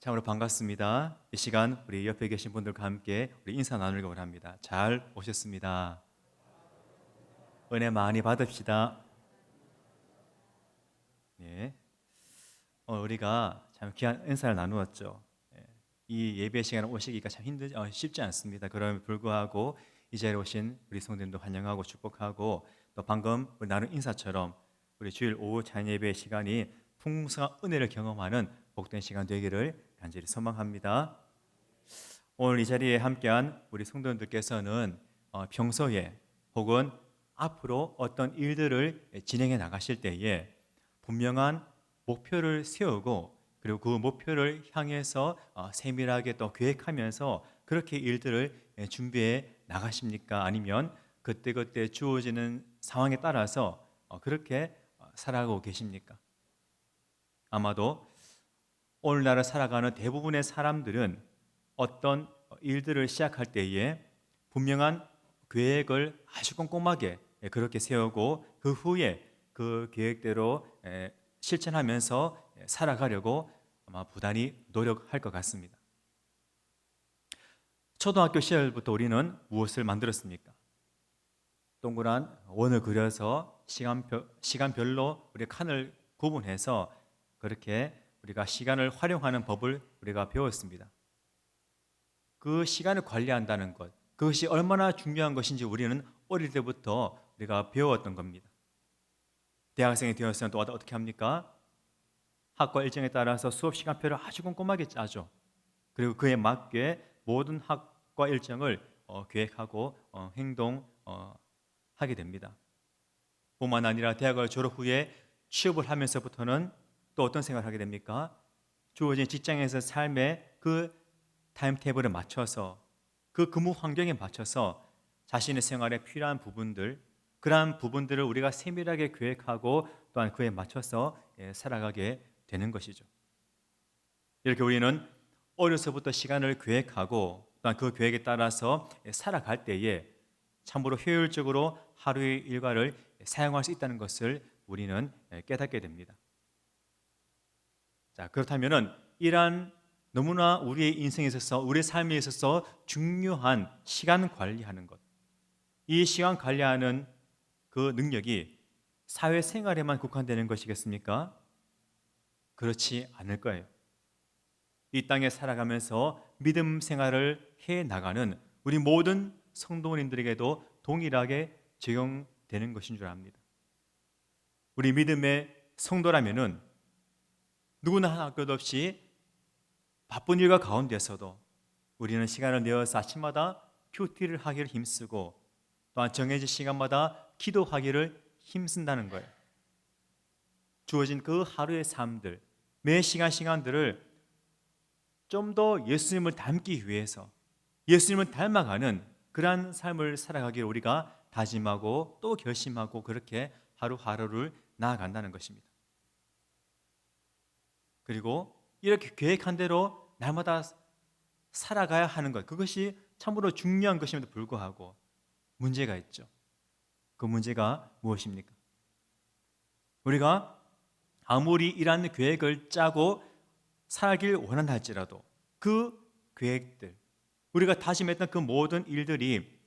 참으로 반갑습니다. 이 시간 우리 옆에 계신 분들과 함께 우리 인사 나누려고 합니다. 잘 오셨습니다. 은혜 많이 받읍시다. 네. 우리가 참 귀한 인사를 나누었죠. 이 예배 시간에 오시기가 참 쉽지 않습니다. 그럼에도 불구하고 이 자리에 오신 우리 성도님도 환영하고 축복하고, 또 방금 우리 나눈 인사처럼 우리 주일 오후 찬양 예배 시간이 풍성한 은혜를 경험하는 복된 시간 되기를 간절히 소망합니다. 오늘 이 자리에 함께한 우리 성도님들께서는 평소에 혹은 앞으로 어떤 일들을 진행해 나가실 때에 분명한 목표를 세우고, 그리고 그 목표를 향해서 세밀하게 또 계획하면서 그렇게 일들을 준비해 나가십니까? 아니면 그때그때 주어지는 상황에 따라서 그렇게 살아가고 계십니까? 아마도 오늘날을 살아가는 대부분의 사람들은 어떤 일들을 시작할 때에 분명한 계획을 아주 꼼꼼하게 그렇게 세우고, 그 후에 그 계획대로 실천하면서 살아가려고 아마 부단히 노력할 것 같습니다. 초등학교 시절부터 우리는 무엇을 만들었습니까? 동그란 원을 그려서 시간별로 우리 칸을 구분해서 그렇게 우리가 시간을 활용하는 법을 우리가 배웠습니다. 그 시간을 관리한다는 것, 그것이 얼마나 중요한 것인지 우리는 어릴 때부터 우리가 배웠던 겁니다. 대학생이 되었으면 또 어떻게 합니까? 학과 일정에 따라서 수업 시간표를 아주 꼼꼼하게 짜죠. 그리고 그에 맞게 모든 학과 일정을 계획하고 행동하게 됩니다. 뿐만 아니라 대학을 졸업 후에 취업을 하면서부터는 또 어떤 생각을 하게 됩니까? 주어진 직장에서 삶의 그 타임테이블에 맞춰서, 그 근무 환경에 맞춰서 자신의 생활에 필요한 부분들, 그러한 부분들을 우리가 세밀하게 계획하고 또한 그에 맞춰서 살아가게 되는 것이죠. 이렇게 우리는 어려서부터 시간을 계획하고 또한 그 계획에 따라서 살아갈 때에 참으로 효율적으로 하루의 일과를 사용할 수 있다는 것을 우리는 깨닫게 됩니다. 자, 그렇다면은 이러한 너무나 우리의 인생에 있어서, 우리의 삶에 있어서 중요한 시간 관리하는 것, 이 시간 관리하는 그 능력이 사회생활에만 국한되는 것이겠습니까? 그렇지 않을 거예요. 이 땅에 살아가면서 믿음 생활을 해 나가는 우리 모든 성도님들에게도 동일하게 적용되는 것인 줄 압니다. 우리 믿음의 성도라면은 누구나 하나 것 없이 바쁜 일과 가운데서도 우리는 시간을 내어서 아침마다 큐티를 하기를 힘쓰고, 또한 정해진 시간마다 기도하기를 힘쓴다는 거예요. 주어진 그 하루의 삶들, 매 시간들을 좀 더 예수님을 닮기 위해서, 예수님을 닮아가는 그러한 삶을 살아가기를 우리가 다짐하고 또 결심하고 그렇게 하루하루를 나아간다는 것입니다. 그리고 이렇게 계획한 대로 날마다 살아가야 하는 것, 그것이 참으로 중요한 것임에도 불구하고 문제가 있죠. 그 문제가 무엇입니까? 우리가 아무리 이러한 계획을 짜고 살길 원한다 할지라도 그 계획들, 우리가 다짐했던 그 모든 일들이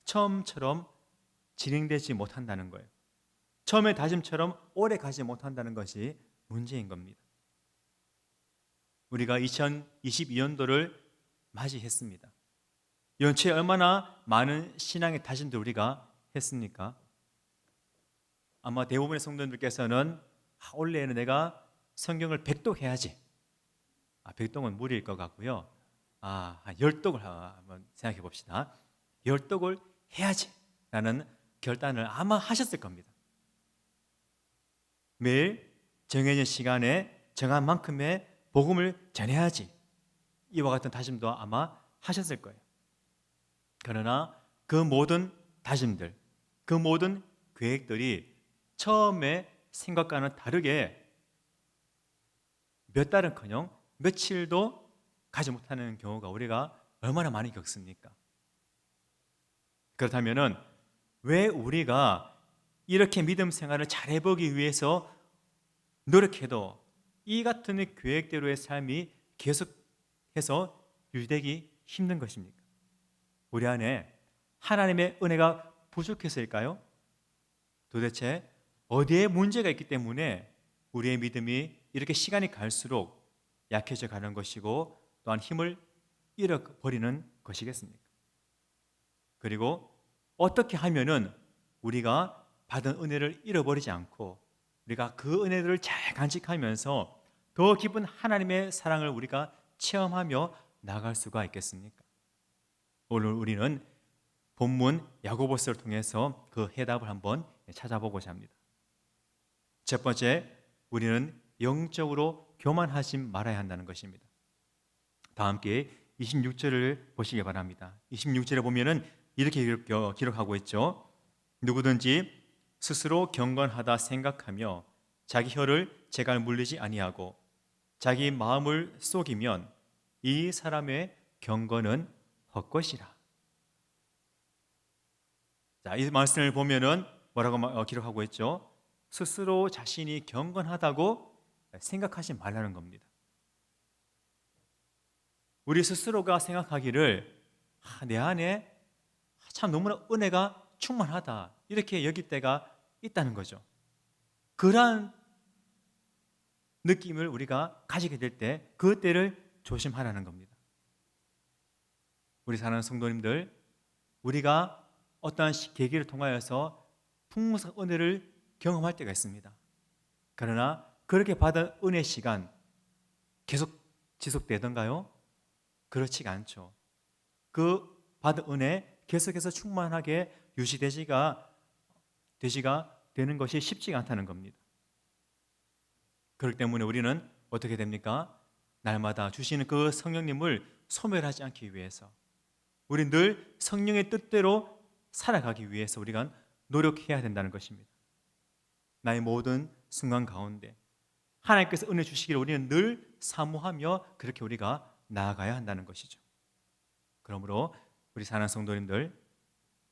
처음처럼 진행되지 못한다는 거예요. 처음의 다짐처럼 오래 가지 못한다는 것이 문제인 겁니다. 우리가 2022년도를 맞이했습니다. 연초에 얼마나 많은 신앙의 다짐들 우리가 했습니까? 아마 대부분의 성도님들께서는 올해에는 내가 성경을 100독해야지. 100독은 무리일 것 같고요. 한 10독을 한번 생각해 봅시다. 10독을 해야지 라는 결단을 아마 하셨을 겁니다. 매일 정해진 시간에 정한 만큼의 복음을 전해야지, 이와 같은 다짐도 아마 하셨을 거예요. 그러나 그 모든 다짐들, 그 모든 계획들이 처음에 생각과는 다르게 몇 달은커녕 며칠도 가지 못하는 경우가 우리가 얼마나 많이 겪습니까? 그렇다면은 왜 우리가 이렇게 믿음 생활을 잘해보기 위해서 노력해도 이 같은 계획대로의 삶이 계속 해서 유지되기 힘든 것입니까? 우리 안에 하나님의 은혜가 부족해서일까요? 도대체 어디에 문제가 있기 때문에 우리의 믿음이 이렇게 시간이 갈수록 약해져 가는 것이고 또한 힘을 잃어버리는 것이겠습니까? 그리고 어떻게 하면은 우리가 받은 은혜를 잃어버리지 않고 우리가 그 은혜들을 잘 간직하면서 더 깊은 하나님의 사랑을 우리가 체험하며 나갈 수가 있겠습니까? 오늘 우리는 본문 야고보서를 통해서 그 해답을 한번 찾아보고자 합니다. 첫 번째, 우리는 영적으로 교만하지 말아야 한다는 것입니다. 다 함께 26절을 보시기 바랍니다. 26절에 보면은 이렇게 기록하고 있죠. 누구든지 스스로 경건하다 생각하며 자기 혀를 제갈 물리지 아니하고 자기 마음을 속이면 이 사람의 경건은 헛것이라. 자, 이 말씀을 보면은 뭐라고 기록하고 있죠? 스스로 자신이 경건하다고 생각하지 말라는 겁니다. 우리 스스로가 생각하기를 내 안에 참 너무나 은혜가 충만하다 이렇게 여길 때가 있다는 거죠. 그러한 느낌을 우리가 가지게 될 때 그때를 조심하라는 겁니다. 우리 사랑하는 성도님들, 우리가 어떠한 계기를 통하여서 풍성한 은혜를 경험할 때가 있습니다. 그러나 그렇게 받은 은혜 시간 계속 지속되던가요? 그렇지가 않죠. 그 받은 은혜 계속해서 충만하게 유지되지가 되는 것이 쉽지가 않다는 겁니다. 그렇기 때문에 우리는 어떻게 됩니까? 날마다 주시는 그 성령님을 소멸하지 않기 위해서 우리 늘 성령의 뜻대로 살아가기 위해서 우리가 노력해야 된다는 것입니다. 나의 모든 순간 가운데 하나님께서 은혜 주시기를 우리는 늘 사모하며 그렇게 우리가 나아가야 한다는 것이죠. 그러므로 우리 사랑하는 성도님들,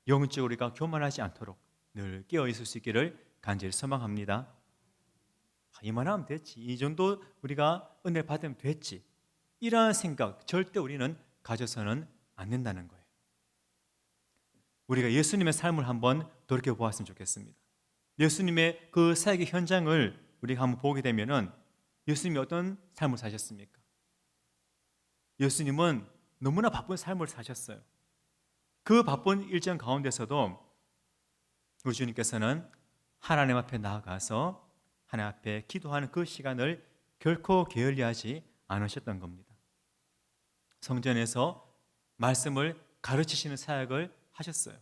영적으로 우리가 교만하지 않도록 늘 깨어 있을 수 있기를 간절히 소망합니다. 이만하면 됐지, 이 정도 우리가 은혜를 받으면 됐지, 이러한 생각 절대 우리는 가져서는 안 된다는 거예요. 우리가 예수님의 삶을 한번 돌이켜 보았으면 좋겠습니다. 예수님의 그 사역의 현장을 우리가 한번 보게 되면은 예수님이 어떤 삶을 사셨습니까? 예수님은 너무나 바쁜 삶을 사셨어요. 그 바쁜 일정 가운데서도 우리 주님께서는 하나님 앞에 나아가서 하나님 앞에 기도하는 그 시간을 결코 게을리하지 않으셨던 겁니다. 성전에서 말씀을 가르치시는 사역을 하셨어요.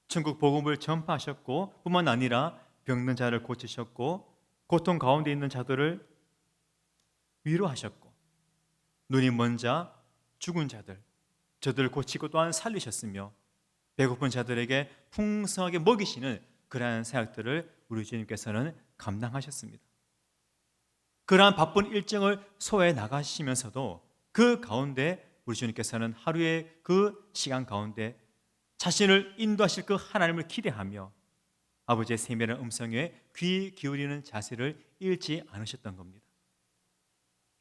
천국 복음을 전파하셨고 뿐만 아니라 병든 자를 고치셨고 고통 가운데 있는 자들을 위로하셨고 눈이 먼 자, 죽은 자들, 저들을 고치고 또한 살리셨으며 배고픈 자들에게 풍성하게 먹이시는 그러한 사역들을 우리 주님께서는 감당하셨습니다. 그러한 바쁜 일정을 소화해 나가시면서도 그 가운데 우리 주님께서는 하루의 그 시간 가운데 자신을 인도하실 그 하나님을 기대하며 아버지의 세밀한 음성에 귀 기울이는 자세를 잃지 않으셨던 겁니다.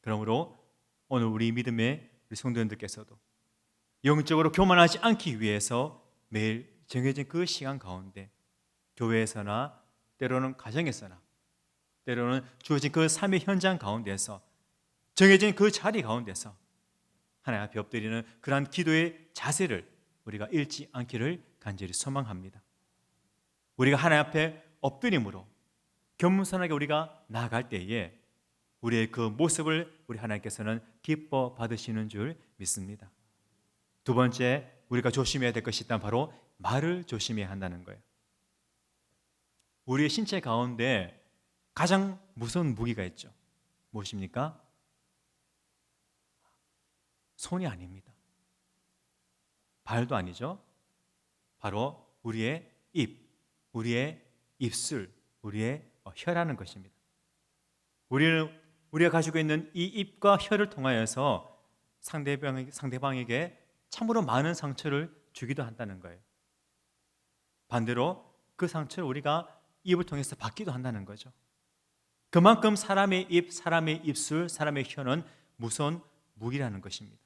그러므로 오늘 우리 믿음의 우리 성도님들께서도 영적으로 교만하지 않기 위해서 매일 정해진 그 시간 가운데 교회에서나 때로는 가정에서나 때로는 주어진 그 삶의 현장 가운데서 정해진 그 자리 가운데서 하나님 앞에 엎드리는 그러한 기도의 자세를 우리가 잃지 않기를 간절히 소망합니다. 우리가 하나님 앞에 엎드림으로 겸손하게 우리가 나아갈 때에 우리의 그 모습을 우리 하나님께서는 기뻐 받으시는 줄 믿습니다. 두 번째, 우리가 조심해야 될 것이 있다면 바로 말을 조심해야 한다는 거예요. 우리의 신체 가운데 가장 무서운 무기가 있죠. 무엇입니까? 손이 아닙니다. 발도 아니죠. 바로 우리의 입, 우리의 입술, 우리의 혀라는 것입니다. 우리가 가지고 있는 이 입과 혀를 통하여서 상대방에게 참으로 많은 상처를 주기도 한다는 거예요. 반대로 그 상처를 우리가 입을 통해서 받기도 한다는 거죠. 그만큼 사람의 입, 사람의 입술, 사람의 혀는 무서운 무기라는 것입니다.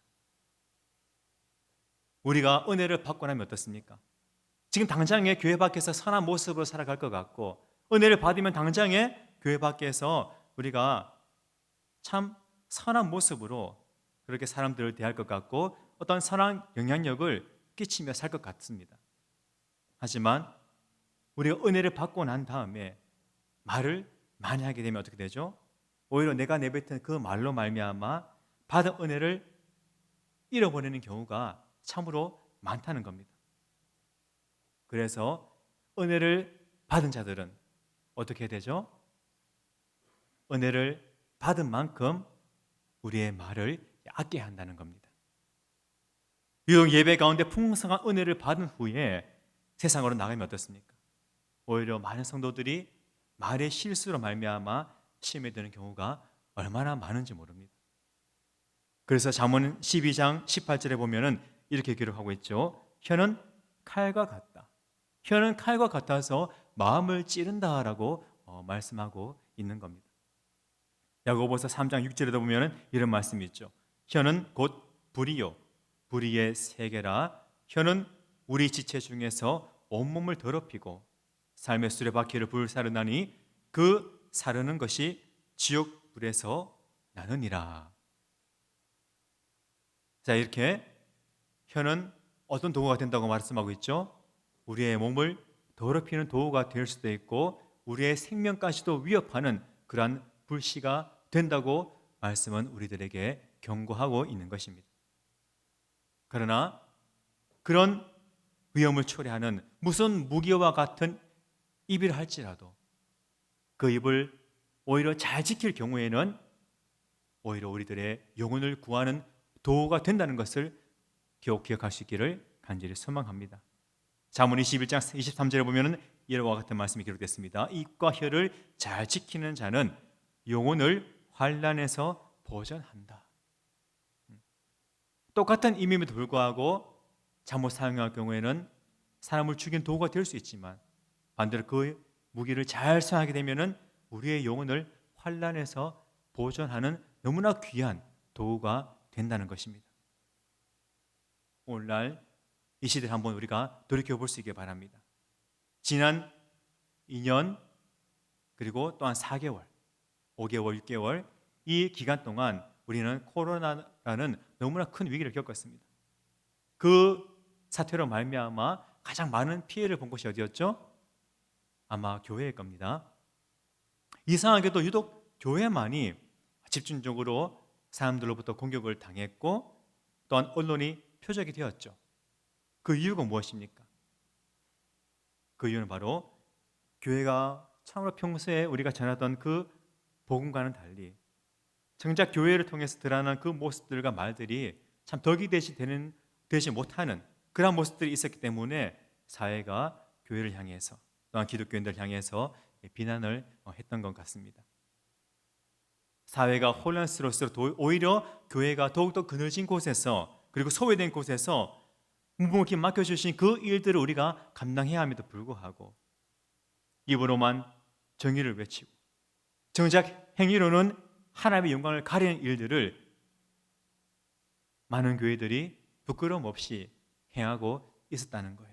우리가 은혜를 받고 나면 어떻습니까? 지금 당장에 교회 밖에서 선한 모습으로 살아갈 것 같고, 은혜를 받으면 당장에 교회 밖에서 우리가 참 선한 모습으로 그렇게 사람들을 대할 것 같고 어떤 선한 영향력을 끼치며 살 것 같습니다. 하지만 우리가 은혜를 받고 난 다음에 말을 많이 하게 되면 어떻게 되죠? 오히려 내가 내뱉은 그 말로 말미암아 받은 은혜를 잃어버리는 경우가 참으로 많다는 겁니다. 그래서 은혜를 받은 자들은 어떻게 되죠? 은혜를 받은 만큼 우리의 말을 아껴야 한다는 겁니다. 유독 예배 가운데 풍성한 은혜를 받은 후에 세상으로 나가면 어떻습니까? 오히려 많은 성도들이 말의 실수로 말미암아 시험에 드는 경우가 얼마나 많은지 모릅니다. 그래서 잠언 12장 18절에 보면은 이렇게 기록하고 있죠. 혀는 칼과 같다. 혀는 칼과 같아서 마음을 찌른다라고 말씀하고 있는 겁니다. 야고보서 3장 6절에도 보면은 이런 말씀이 있죠. 혀는 곧 불이요 불의의 세계라. 혀는 우리 지체 중에서 온몸을 더럽히고 삶의 수레바퀴를 불사르나니 그 사르는 것이 지옥 불에서 나느니라. 자, 이렇게 혀는 어떤 도구가 된다고 말씀하고 있죠? 우리의 몸을 더럽히는 도구가 될 수도 있고 우리의 생명까지도 위협하는 그러한 불씨가 된다고 말씀은 우리들에게 경고하고 있는 것입니다. 그러나 그런 위험을 초래하는 무슨 무기와 같은 입이라 할지라도 그 입을 오히려 잘 지킬 경우에는 오히려 우리들의 영혼을 구하는 도구가 된다는 것을 기억할 수 있기를 간절히 소망합니다. 잠언 21장 23절에 보면 이와 같은 말씀이 기록됐습니다. 입과 혀를 잘 지키는 자는 영혼을 환난에서 보전한다. 똑같은 의미임에도 불구하고 잘못 사용할 경우에는 사람을 죽이는 도구가 될 수 있지만 반대로 그 무기를 잘 사용하게 되면 우리의 영혼을 환난에서 보전하는 너무나 귀한 도구가 된다는 것입니다. 오늘날 이 시대를 한번 우리가 돌이켜볼 수 있게 바랍니다. 지난 2년 그리고 또한 4개월, 5개월, 6개월 이 기간 동안 우리는 코로나라는 너무나 큰 위기를 겪었습니다. 그 사태로 말미암아 가장 많은 피해를 본 곳이 어디였죠? 아마 교회일 겁니다. 이상하게도 유독 교회만이 집중적으로 사람들로부터 공격을 당했고 또한 언론이 표적이 되었죠. 그 이유가 무엇입니까? 그 이유는 바로 교회가 참으로 평소에 우리가 전하던 그 복음과는 달리 정작 교회를 통해서 드러나는 그 모습들과 말들이 참 덕이 되지 못하는 그런 모습들이 있었기 때문에 사회가 교회를 향해서 또한 기독교인들을 향해서 비난을 했던 것 같습니다. 사회가 혼란스러울수록 오히려 교회가 더욱더 그늘진 곳에서 그리고 소외된 곳에서 묵묵히 맡겨주신 그 일들을 우리가 감당해야 함에도 불구하고 입으로만 정의를 외치고 정작 행위로는 하나님의 영광을 가리는 일들을 많은 교회들이 부끄러움 없이 행하고 있었다는 거예요.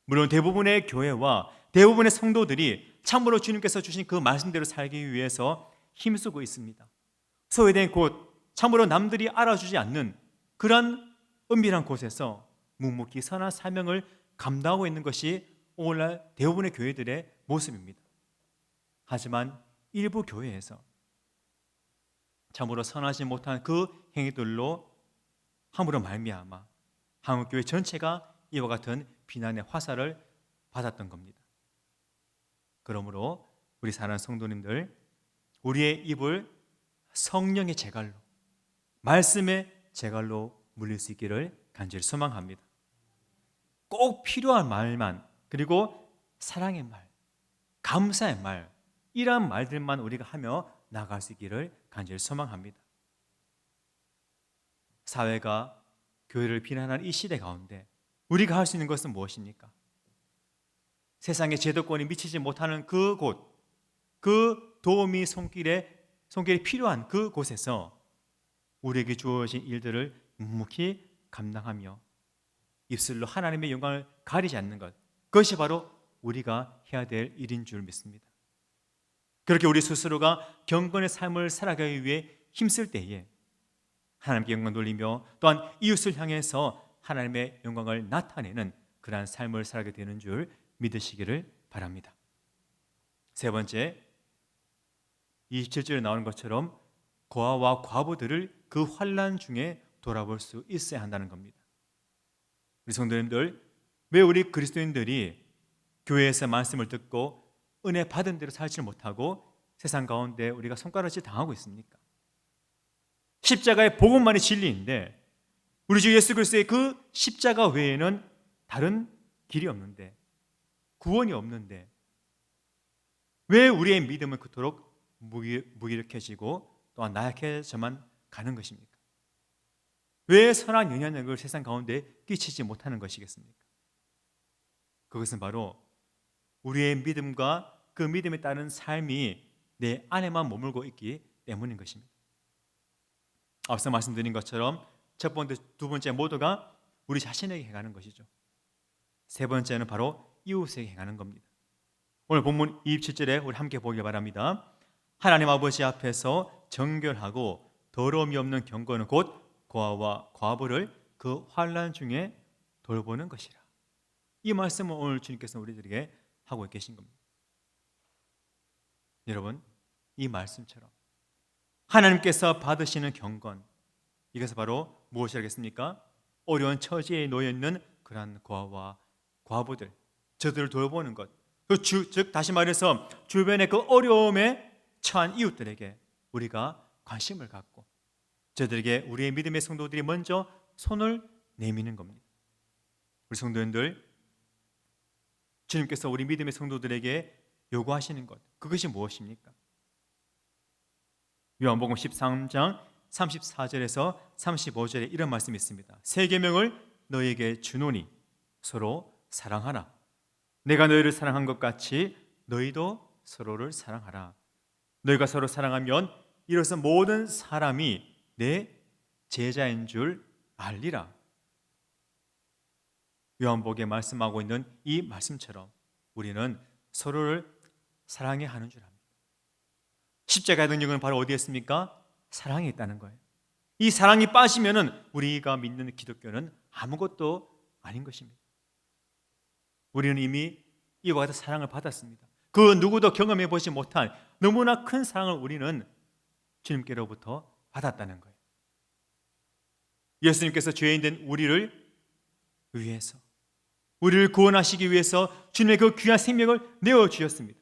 물론 대부분의 교회와 대부분의 성도들이 참으로 주님께서 주신 그 말씀대로 살기 위해서 힘쓰고 있습니다. 소외된 곳, 참으로 남들이 알아주지 않는 그런 은밀한 곳에서 묵묵히 선한 사명을 감당하고 있는 것이 오늘날 대부분의 교회들의 모습입니다. 하지만 일부 교회에서 참으로 선하지 못한 그 행위들로 함으로 말미암아 한국교회 전체가 이와 같은 비난의 화살을 받았던 겁니다. 그러므로 우리 사랑하는 성도님들, 우리의 입을 성령의 제갈로, 말씀의 제갈로 물릴 수 있기를 간절히 소망합니다. 꼭 필요한 말만, 그리고 사랑의 말, 감사의 말, 이러한 말들만 우리가 하며 나아갈 수 있기를 간절히 소망합니다. 사회가 교회를 비난하는 이 시대 가운데 우리가 할 수 있는 것은 무엇입니까? 세상의 제도권이 미치지 못하는 그곳, 그 도움이 손길이 필요한 그곳에서 우리에게 주어진 일들을 묵묵히 감당하며 입술로 하나님의 영광을 가리지 않는 것, 그것이 바로 우리가 해야 될 일인 줄 믿습니다. 그렇게 우리 스스로가 경건의 삶을 살아가기 위해 힘쓸 때에 하나님께 영광 돌리며 또한 이웃을 향해서 하나님의 영광을 나타내는 그러한 삶을 살게 되는 줄 믿으시기를 바랍니다. 세 번째, 27절에 나오는 것처럼 고아와 과부들을 그 환난 중에 돌아볼 수 있어야 한다는 겁니다. 우리 성도님들, 왜 우리 그리스도인들이 교회에서 말씀을 듣고 은혜 받은 대로 살지 못하고 세상 가운데 우리가 손가락질 당하고 있습니까? 십자가의 복음만이 진리인데 우리 주 예수 그리스도의 그 십자가 외에는 다른 길이 없는데, 구원이 없는데 왜 우리의 믿음은 그토록 무기력해지고 또한 나약해져만 가는 것입니까? 왜 선한 영향력을 세상 가운데 끼치지 못하는 것이겠습니까? 그것은 바로 우리의 믿음과 그 믿음에 따른 삶이 내 안에만 머물고 있기 때문인 것입니다. 앞서 말씀드린 것처럼 첫 번째, 두 번째 모두가 우리 자신에게 행하는 것이죠. 세 번째는 바로 이웃에게 행하는 겁니다. 오늘 본문 27절에 우리 함께 보기 바랍니다. 하나님 아버지 앞에서 정결하고 더러움이 없는 경건은 곧 고아와 과부를 그 환난 중에 돌보는 것이라. 이 말씀을 오늘 주님께서 우리들에게 하고 계신 겁니다. 여러분, 이 말씀처럼 하나님께서 받으시는 경건, 이것은 바로 무엇이겠습니까? 어려운 처지에 놓여 있는 그러한 고아와 과부들, 저들을 돌보는 것. 즉 다시 말해서 주변의 그 어려움에 처한 이웃들에게 우리가 관심을 갖고 저들에게 우리의 믿음의 성도들이 먼저 손을 내미는 겁니다. 우리 성도님들, 주님께서 우리 믿음의 성도들에게 요구하시는 것, 그것이 무엇입니까? 요한복음 13장 34절에서 35절에 이런 말씀이 있습니다. 새 계명을 너희에게 주노니 서로 사랑하라. 내가 너희를 사랑한 것 같이 너희도 서로를 사랑하라. 너희가 서로 사랑하면 이로써 모든 사람이 내 제자인 줄 알리라. 요한복음에 말씀하고 있는 이 말씀처럼 우리는 서로를 사랑해야 하는 줄 압니다. 십자가의 능력은 바로 어디에 있습니까? 사랑에 있다는 거예요. 이 사랑이 빠지면은 우리가 믿는 기독교는 아무것도 아닌 것입니다. 우리는 이미 이와 같은 사랑을 받았습니다. 그 누구도 경험해 보지 못한 너무나 큰 사랑을 우리는 주님께로부터 받았다는 거예요. 예수님께서 죄인 된 우리를 위해서, 우리를 구원하시기 위해서 주님의 그 귀한 생명을 내어주셨습니다.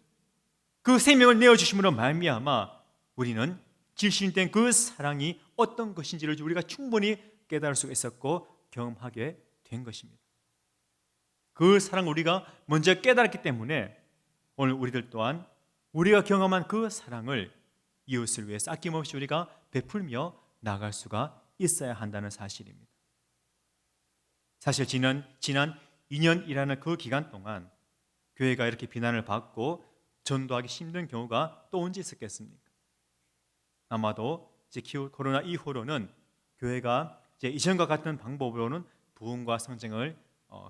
그 생명을 내어주심으로 말미암아 우리는 질신된 그 사랑이 어떤 것인지를 우리가 충분히 깨달을 수가 있었고 경험하게 된 것입니다. 그 사랑을 우리가 먼저 깨달았기 때문에 오늘 우리들 또한 우리가 경험한 그 사랑을 이웃을 위해서 아낌없이 우리가 베풀며 나갈 수가 있어야 한다는 사실입니다. 사실 지난 2년이라는 그 기간 동안 교회가 이렇게 비난을 받고 전도하기 힘든 경우가 또 언제 있었겠습니까? 아마도 이제 코로나 이후로는 교회가 이제 이전과 같은 방법으로는 부흥과 성장을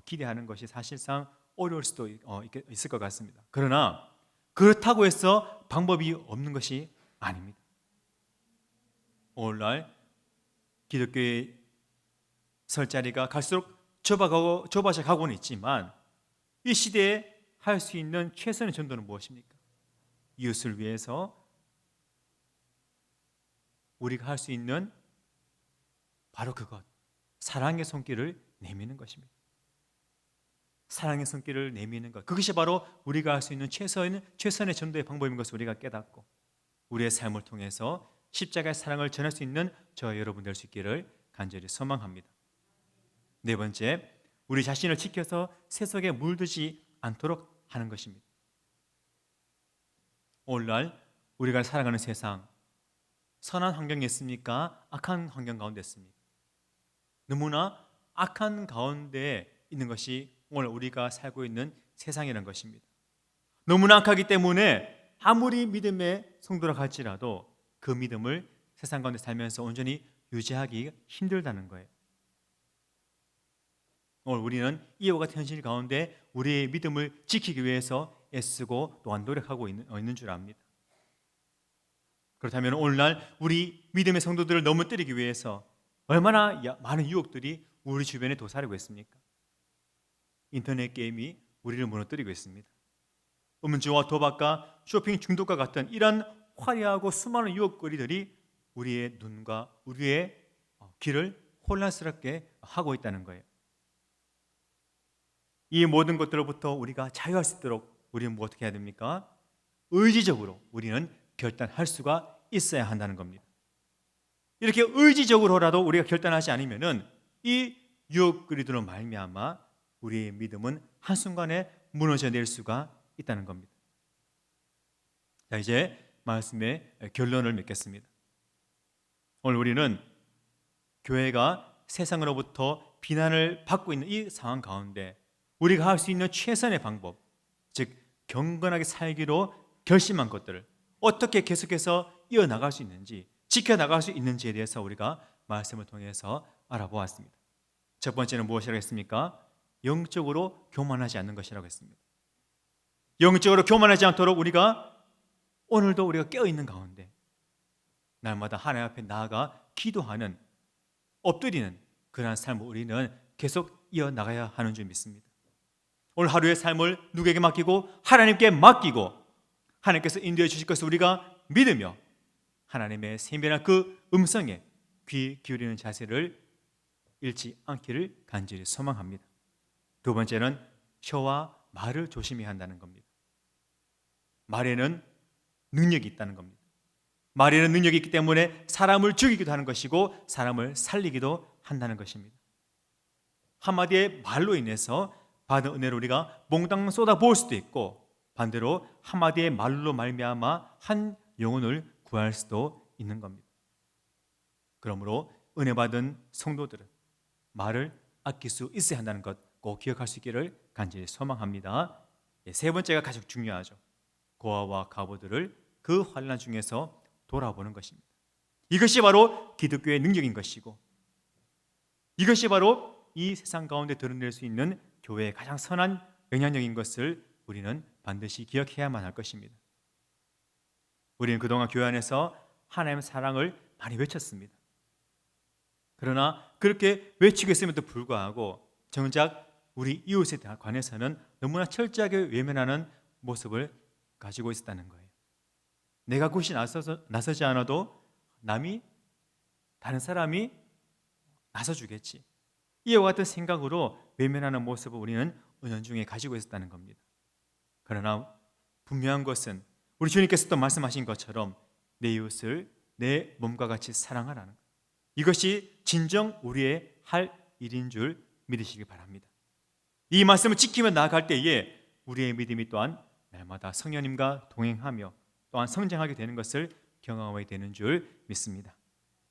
기대하는 것이 사실상 어려울 수도 있을 것 같습니다. 그러나 그렇다고 해서 방법이 없는 것이 아닙니다. 오늘날 기독교의 설 자리가 갈수록 좁아져 가고는 있지만 이 시대에 할 수 있는 최선의 전도는 무엇입니까? 이웃을 위해서 우리가 할 수 있는 바로 그것, 사랑의 손길을 내미는 것입니다. 사랑의 손길을 내미는 것, 그것이 바로 우리가 할 수 있는 최선의 전도의 방법인 것을 우리가 깨닫고 우리의 삶을 통해서 십자가의 사랑을 전할 수 있는 저와 여러분 될 수 있기를 간절히 소망합니다. 네 번째, 우리 자신을 지켜서 세속에 물들지 않도록 하는 것입니다. 오늘날 우리가 살아가는 세상, 선한 환경에 있습니까? 악한 환경 가운데 있습니까? 너무나 악한 가운데 있는 것이 오늘 우리가 살고 있는 세상이라는 것입니다. 너무나 악하기 때문에 아무리 믿음의 성도라 할지라도 그 믿음을 세상 가운데 살면서 온전히 유지하기 힘들다는 거예요. 오늘 우리는 이와 같은 현실 가운데 우리의 믿음을 지키기 위해서 애쓰고 또한 노력하고 있는 줄 압니다. 그렇다면 오늘날 우리 믿음의 성도들을 넘어뜨리기 위해서 얼마나 많은 유혹들이 우리 주변에 도사리고 있습니까? 인터넷 게임이 우리를 무너뜨리고 있습니다. 음주와 도박과 쇼핑 중독과 같은 이런 화려하고 수많은 유혹거리들이 우리의 눈과 우리의 귀를 혼란스럽게 하고 있다는 거예요. 이 모든 것들로부터 우리가 자유할 수 있도록 우리는 어떻게 해야 됩니까? 의지적으로 우리는 결단할 수가 있어야 한다는 겁니다. 이렇게 의지적으로라도 우리가 결단하지 않으면은 이 유혹거리들로 말미암아 우리의 믿음은 한순간에 무너져 내릴 수가 있다는 겁니다. 자, 이제 말씀의 결론을 맺겠습니다. 오늘 우리는 교회가 세상으로부터 비난을 받고 있는 이 상황 가운데 우리가 할 수 있는 최선의 방법, 즉 경건하게 살기로 결심한 것들을 어떻게 계속해서 이어나갈 수 있는지, 지켜나갈 수 있는지에 대해서 우리가 말씀을 통해서 알아보았습니다. 첫 번째는 무엇이라고 했습니까? 영적으로 교만하지 않는 것이라고 했습니다. 영적으로 교만하지 않도록 오늘도 우리가 깨어있는 가운데 날마다 하나님 앞에 나아가 기도하는, 엎드리는 그러한 삶을 우리는 계속 이어나가야 하는 줄 믿습니다. 오늘 하루의 삶을 누구에게 맡기고 하나님께 맡기고 하나님께서 인도해 주실 것을 우리가 믿으며 하나님의 세밀한 그 음성에 귀 기울이는 자세를 잃지 않기를 간절히 소망합니다. 두 번째는 혀와 말을 조심해야 한다는 겁니다. 말에는 능력이 있다는 겁니다. 말에는 능력이 있기 때문에 사람을 죽이기도 하는 것이고 사람을 살리기도 한다는 것입니다. 한마디의 말로 인해서 받은 은혜를 우리가 몽땅 쏟아부을 수도 있고 반대로 한마디의 말로 말미암아 한 영혼을 구할 수도 있는 겁니다. 그러므로 은혜 받은 성도들은 말을 아낄 수 있어야 한다는 것 꼭 기억할 수 있기를 간절히 소망합니다. 세 번째가 가장 중요하죠. 고아와 과부들을 그 환난 중에서 돌아보는 것입니다. 이것이 바로 기독교의 능력인 것이고 이것이 바로 이 세상 가운데 드러낼 수 있는 교회의 가장 선한 영향력인 것을 우리는 반드시 기억해야만 할 것입니다. 우리는 그동안 교회 안에서 하나님의 사랑을 많이 외쳤습니다. 그러나 그렇게 외치고 있음에도 불구하고 정작 우리 이웃에 관해서는 너무나 철저하게 외면하는 모습을 가지고 있었다는 거예요. 내가 굳이 나서지 않아도 다른 사람이 나서주겠지. 이와 같은 생각으로 외면하는 모습을 우리는 은연중에 가지고 있었다는 겁니다. 그러나 분명한 것은 우리 주님께서도 말씀하신 것처럼 내 이웃을 내 몸과 같이 사랑하라는 것. 이것이 진정 우리의 할 일인 줄 믿으시기 바랍니다. 이 말씀을 지키며 나아갈 때에 우리의 믿음이 또한 날마다 성령님과 동행하며 또한 성장하게 되는 것을 경험하게 되는 줄 믿습니다.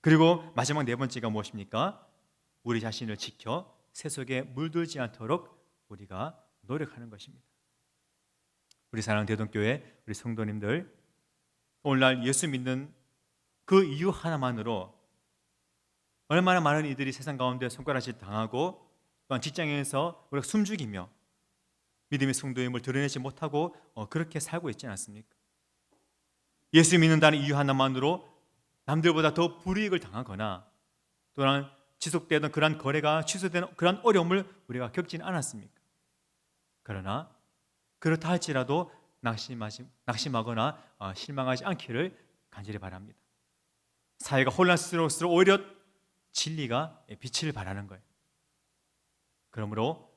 그리고 마지막 네 번째가 무엇입니까? 우리 자신을 지켜 세속에 물들지 않도록 우리가 노력하는 것입니다. 우리 사랑하는 대동교회 우리 성도님들, 오늘날 예수 믿는 그 이유 하나만으로 얼마나 많은 이들이 세상 가운데 손가락질 당하고 또한 직장에서 우리가 숨죽이며 믿음의 성도임을 드러내지 못하고 그렇게 살고 있지 않습니까? 예수 믿는다는 이유 하나만으로 남들보다 더 불이익을 당하거나 또한 지속되던 그러한 거래가 취소되는 그러한 어려움을 우리가 겪지는 않았습니까? 그러나 그렇다 할지라도 낙심하거나 실망하지 않기를 간절히 바랍니다. 사회가 혼란스러울수록 오히려 진리가 빛을 발하는 거예요. 그러므로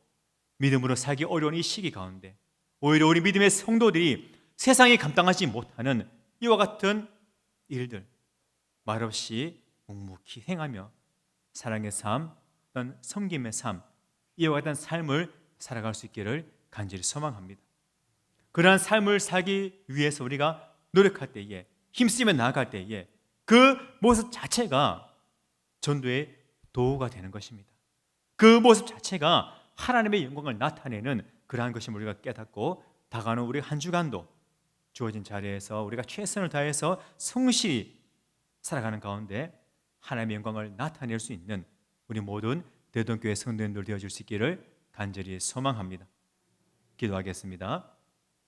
믿음으로 살기 어려운 이 시기 가운데 오히려 우리 믿음의 성도들이 세상이 감당하지 못하는 이와 같은 일들 말없이 묵묵히 행하며 사랑의 삶, 어떤 섬김의 삶, 이와 같은 삶을 살아갈 수 있기를 간절히 소망합니다. 그러한 삶을 살기 위해서 우리가 노력할 때에, 힘쓰며 나아갈 때에 그 모습 자체가 전도의 도구가 되는 것입니다. 그 모습 자체가 하나님의 영광을 나타내는 그러한 것임을 우리가 깨닫고 다가오는 우리 한 주간도 주어진 자리에서 우리가 최선을 다해서 성실히 살아가는 가운데 하나님의 영광을 나타낼 수 있는 우리 모든 대동교회 성도님들 되어줄 수 있기를 간절히 소망합니다. 기도하겠습니다.